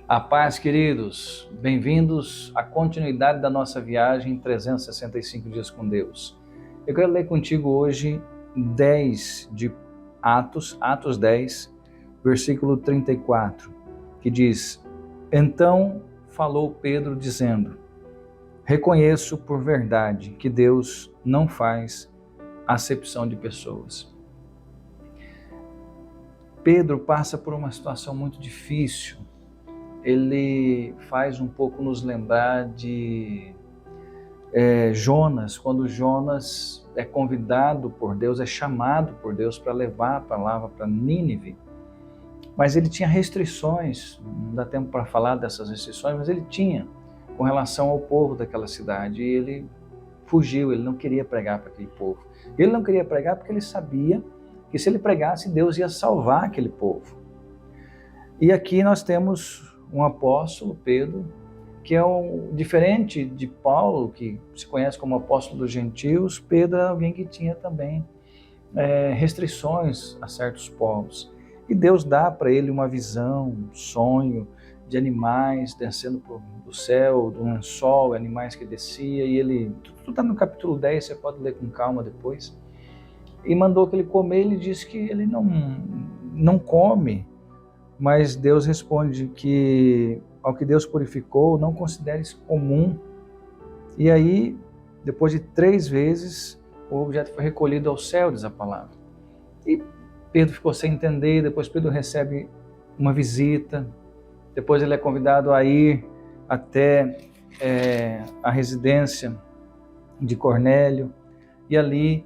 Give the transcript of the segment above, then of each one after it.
A paz, queridos, bem-vindos à continuidade da nossa viagem em 365 dias com Deus. Eu quero ler contigo hoje 10 de Atos 10, versículo 34, que diz: Então falou Pedro dizendo: Reconheço por verdade que Deus não faz acepção de pessoas. Pedro passa por uma situação muito difícil. Ele faz um pouco nos lembrar de Jonas, quando Jonas é convidado por Deus, é chamado por Deus para levar a palavra para Nínive. Mas ele tinha restrições, não dá tempo para falar dessas restrições, mas ele tinha com relação ao povo daquela cidade. E ele fugiu, ele não queria pregar para aquele povo. Ele não queria pregar porque ele sabia que se ele pregasse, Deus ia salvar aquele povo. E aqui nós temos um apóstolo, Pedro, que é diferente de Paulo, que se conhece como apóstolo dos gentios. Pedro é alguém que tinha também restrições a certos povos. E Deus dá para ele uma visão, um sonho de animais descendo do céu, do lençol, animais que descia, e ele, tudo está no capítulo 10, você pode ler com calma depois, e mandou que ele comer. Ele disse que ele não come, mas Deus responde que ao que Deus purificou, não consideres comum. E aí, depois de 3 vezes, o objeto foi recolhido ao céu, diz a palavra. E Pedro ficou sem entender. Depois Pedro recebe uma visita, depois ele é convidado a ir até a residência de Cornélio, e ali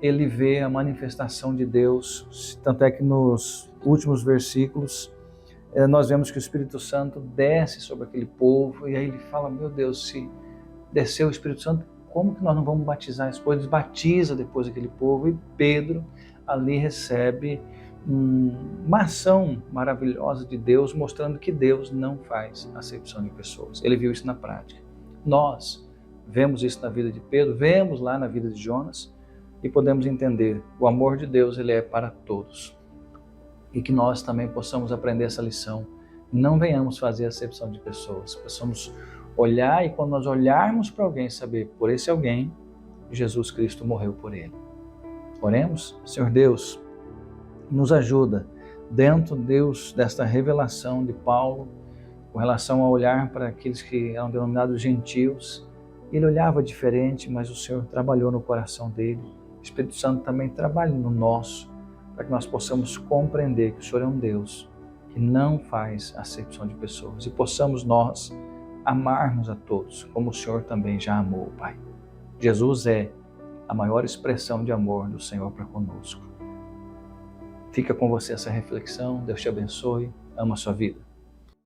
ele vê a manifestação de Deus. Tanto é que nos últimos versículos nós vemos que o Espírito Santo desce sobre aquele povo, e aí ele fala: meu Deus, se desceu o Espírito Santo, como que nós não vamos batizar esse povo? Eles batizam depois aquele povo, e Pedro ali recebe uma ação maravilhosa de Deus, mostrando que Deus não faz acepção de pessoas. Ele viu isso na prática. Nós vemos isso na vida de Pedro, vemos lá na vida de Jonas, e podemos entender: o amor de Deus, ele é para todos. E que nós também possamos aprender essa lição. Não venhamos fazer acepção de pessoas. Possamos olhar, e quando nós olharmos para alguém, saber: por esse alguém, Jesus Cristo morreu por ele. Oremos. Senhor Deus, nos ajuda dentro, Deus, desta revelação de Paulo, com relação a olhar para aqueles que eram denominados gentios. Ele olhava diferente, mas o Senhor trabalhou no coração dele. O Espírito Santo também trabalha no nosso, para que nós possamos compreender que o Senhor é um Deus que não faz acepção de pessoas, e possamos nós amarmos a todos, como o Senhor também já amou, Pai. Jesus é a maior expressão de amor do Senhor para conosco. Fica com você essa reflexão. Deus te abençoe. Ama a sua vida.